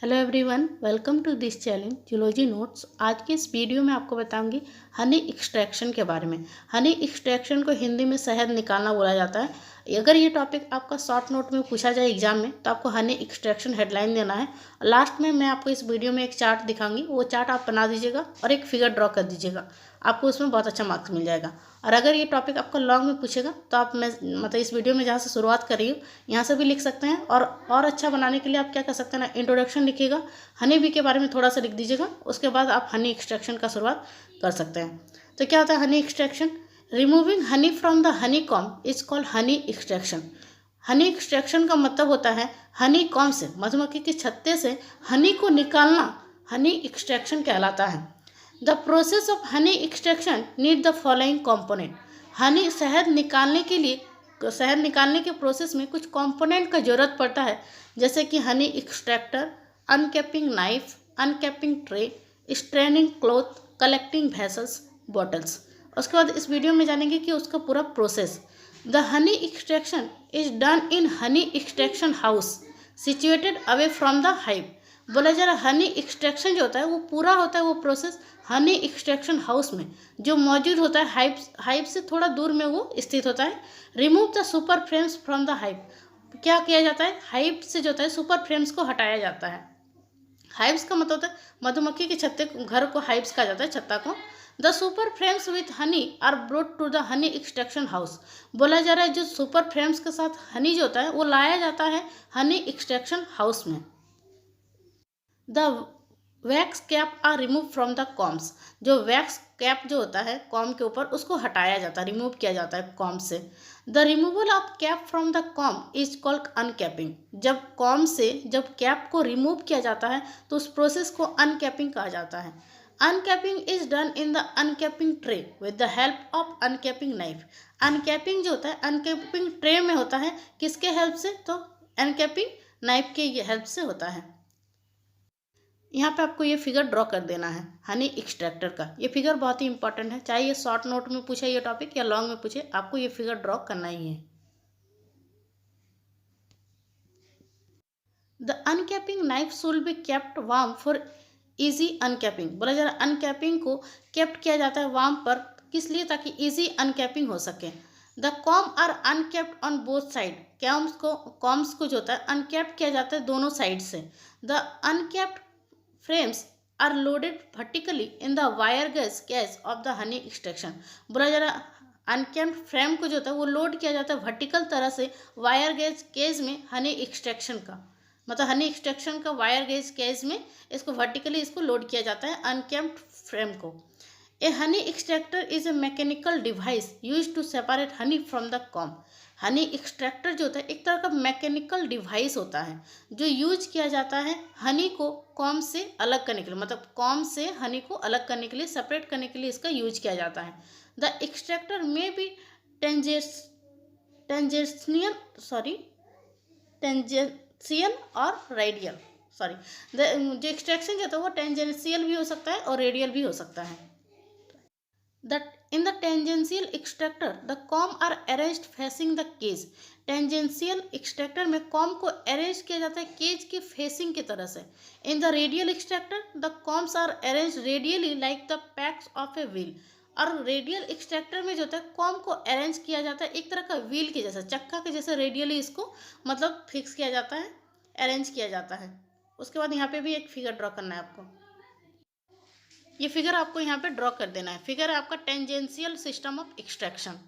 Hello everyone, welcome to this channel zoology notes. आज के इस वीडियो में आपको बताऊंगी हनी एक्सट्रैक्शन के बारे में। हनी एक्सट्रैक्शन को हिंदी में शहद निकालना बोला जाता है। अगर ये टॉपिक आपका शॉर्ट नोट में पूछा जाए एग्जाम में तो आपको हनी एक्सट्रैक्शन हेडलाइन देना है। लास्ट में मैं आपको इस वीडियो में एक चार्ट दिखाऊंगी, वो चार्ट आप बना दीजिएगा और एक फिगर ड्रॉ कर दीजिएगा, आपको उसमें बहुत अच्छा मार्क्स मिल जाएगा। और अगर ये टॉपिक आपको लॉन्ग में पूछेगा तो आप इस वीडियो में जहाँ से शुरुआत कर रही हूँ यहाँ से भी लिख सकते हैं। और अच्छा बनाने के लिए आप क्या कर सकते हैं ना, इंट्रोडक्शन लिखिएगा, हनी बी के बारे में थोड़ा सा लिख दीजिएगा, उसके बाद आप हनी एक्सट्रैक्शन का शुरुआत कर सकते हैं। तो क्या होता है honey extraction? Removing Honey from the honey comb is called Honey extraction. Honey extraction का मतलब होता है हनी कॉम्ब से, मधुमक्खी के छत्ते से हनी को निकालना हनी एक्सट्रैक्शन कहलाता है। The process of honey extraction need the following component. Honey शहद निकालने के प्रोसेस में कुछ कंपोनेंट का जरूरत पड़ता है, जैसे कि honey extractor, uncapping knife, uncapping tray, straining cloth, collecting vessels, bottles. उसके बाद इस वीडियो में जानेंगे कि उसका पूरा process. The honey extraction is done in honey extraction house situated away from the hive. बोला जा रहा है हनी एक्सट्रैक्शन जो होता है वो पूरा होता है, वो प्रोसेस हनी एक्सट्रैक्शन हाउस में जो मौजूद होता है, हाइव से थोड़ा दूर में वो स्थित होता है। Remove the super frames from the hive. क्या किया जाता है? हाइव से जो होता है सुपर फ्रेम्स को हटाया जाता है। हाइव्स का मतलब होता है मधुमक्खी के छत्ते, घर को हाइव्स कहा जाता है, छत्ता को। The super frames with honey are brought to the honey extraction house. बोला जा रहा है जो सुपर फ्रेम्स के साथ हनी जो होता है वो लाया जाता है हनी एक्सट्रैक्शन हाउस में। The wax cap are remove from the combs. जो वैक्स कैप जो होता है कॉम के ऊपर, उसको हटाया जाता है, रिमूव किया जाता है कॉम से। The removal of cap from the com is called uncapping. जब कॉम से जब कैप को रिमूव किया जाता है तो उस प्रोसेस को अनकैपिंग कहा जाता है। Uncapping is done in the uncapping tray with the help of uncapping knife. Uncapping जो होता है अनकैपिंग ट्रे में होता है, किसके हेल्प से? तो अनकैपिंग नाइफ के हेल्प से होता है। यहाँ पे आपको ये फिगर ड्रॉ कर देना है हनी एक्सट्रैक्टर का। ये फिगर बहुत ही इंपॉर्टेंट है, चाहे ये शॉर्ट नोट में पूछे ये टॉपिक या लॉन्ग में पूछे, आपको ये फिगर ड्रॉ करना ही है। The uncapping knife should be kept warm for easy uncapping. बोला जा रहा है अनकैपिंग को केप्ट किया जाता है वार्म पर, किस लिए? ताकि इजी अनकैपिंग हो सके। The comb are uncapped on both side. Combs को जो होता है अनकेप्ट किया जाता है दोनों साइड से। The uncapped frames are loaded vertically in the wire gauge cage of the honey extraction। बोला जा रहा अनकैप्ड फ्रेम को जो होता है वो लोड किया जाता है वर्टिकल तरह से वायर गेज केज में हनी एक्सट्रैक्शन का, मतलब हनी एक्सट्रैक्शन का वायर गेज केज में इसको वर्टिकली इसको लोड किया जाता है अनकैप्ड फ्रेम को। A honey extractor is a mechanical device use to separate honey from the comb. Honey extractor जो होता है एक तरह का मैकेनिकल डिवाइस होता है जो यूज किया जाता है हनी को कॉम से अलग करने के लिए, मतलब कॉम से हनी को अलग करने के लिए, सेपरेट करने के लिए इसका यूज किया जाता है। द एक्सट्रैक्टर में भी टेंजेंशियल टेंजेंशियल और रेडियल जो एक्सट्रैक्शन जो होता है वो टेंजेंशियल भी हो सकता है और रेडियल भी हो सकता है। In the tangential extractor, the comb are arranged facing the cage। Tangential extractor में कॉम को अरेंज किया जाता है केज के फेसिंग की तरह से। In the radial extractor the combs are arrange radially like the packs of a wheel. और रेडियल एक्सट्रैक्टर में जो होता है कॉम को अरेंज किया जाता है एक तरह का व्हील के जैसा, चक्का के जैसे रेडियली इसको मतलब फिक्स किया जाता है, अरेंज किया जाता है। उसके बाद यहाँ पे भी एक फिगर ड्रॉ करना है आपको। ये फिगर आपको यहाँ पे ड्रॉ कर देना है। फिगर है आपका tangential system of extraction.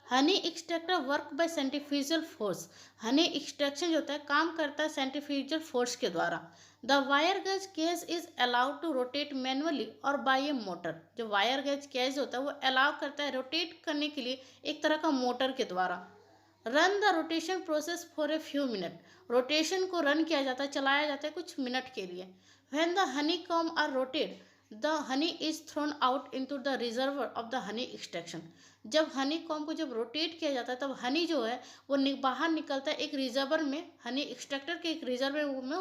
Honey extractor work by centrifugal force. Honey extraction जो होता है काम करता है सेंट्रीफ्यूगल फोर्स के द्वारा। The wire gauge cage is allowed to rotate manually और बाय ए मोटर। जो वायर गेज केज होता है वो अलाउ करता है रोटेट करने के लिए एक तरह का मोटर के द्वारा। Run the rotation process for a few minute. Rotation को रन किया जाता है, चलाया जाता है कुछ मिनट के लिए। When the honey comb are rotated the honey is thrown out into the reservoir of the honey extraction. जब हनी कॉम को जब रोटेट किया जाता है तब हनी जो है वो बाहर निकलता है एक रिजर्वर में, हनी एक्सट्रैक्टर के एक रिजर्वर में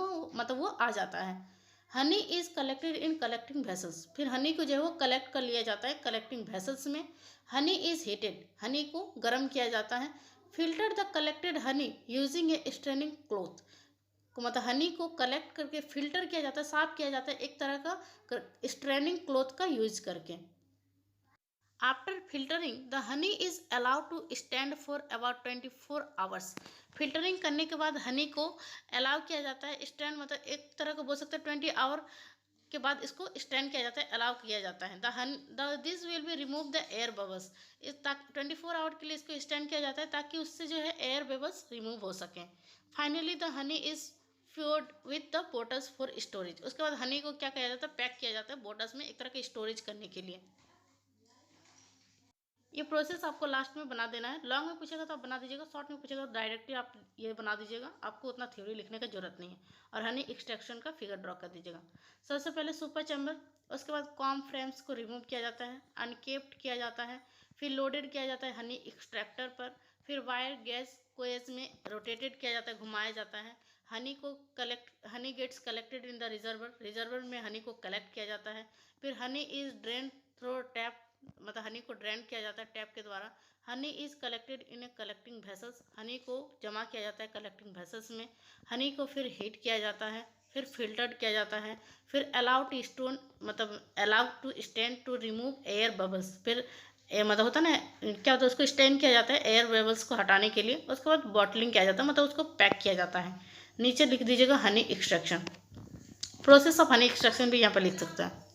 वो आ जाता है। Honey is collected in collecting vessels. फिर हनी को जो है वो कलेक्ट कर लिया जाता है कलेक्टिंग वेसल्स में। Honey is heated. हनी को गर्म किया जाता है। Filter the collected honey using a straining cloth, मतलब हनी को कलेक्ट करके फिल्टर किया जाता है, साफ किया जाता है एक तरह का स्ट्रेनिंग क्लॉथ का यूज करके। After filtering the honey is allowed to stand for about 24 hours. Filtering करने के बाद हनी को अलाउ किया जाता है स्टैंड, मतलब एक तरह का बोल सकते हैं 20 आवर के बाद इसको स्टैंड किया जाता है, अलाउ किया जाता है। The this will be remove the air bubbles, इस ताकि 24 आवर के लिए इसको स्टैंड किया जाता है ताकि उससे जो है एयर बबल्स रिमूव हो सकें। Finally the honey is filled with the bottles for storage. उसके बाद हनी को क्या किया जाता है, पैक किया जाता है बोटल्स में एक तरह का स्टोरेज करने के लिए। ये प्रोसेस आपको लास्ट में बना देना है। लॉन्ग में पूछेगा तो आप बना दीजिएगा, शॉर्ट में पूछेगा तो डायरेक्टली आप ये बना दीजिएगा, आपको उतना थ्योरी लिखने का जरूरत नहीं है। और हनी एक्सट्रैक्शन का फिगर ड्रॉ कर दीजिएगा। सबसे पहले सुपर चैम्बर, उसके बाद कॉम फ्रेम्स को रिमूव किया जाता है, अनकेप्ड किया जाता है, फिर लोडेड किया जाता है हनी एक्सट्रैक्टर पर, फिर वायर गैस कोएज में रोटेटेड किया जाता है, घुमाया जाता है। Honey gets collected in the reservoir में हनी को कलेक्ट किया जाता है। फिर honey is drain through tap, मतलब हनी को ड्रेन किया जाता है टैप के द्वारा। Honey is collected in A collecting vessels, Honey को जमा किया जाता है कलेक्टिंग वेसल्स में। हनी को फिर हीट किया जाता है, फिर फिल्टर्ड किया जाता है, फिर allowed to stand to remove air bubbles. फिर मतलब होता ना क्या होता है, उसको स्टैंड किया जाता है एयर बबल्स को हटाने के लिए। उसके बाद बॉटलिंग किया जाता है, मतलब उसको पैक किया जाता है। नीचे लिख दीजिएगा Honey extraction, process of honey extraction भी यहाँ पर लिख सकते हैं।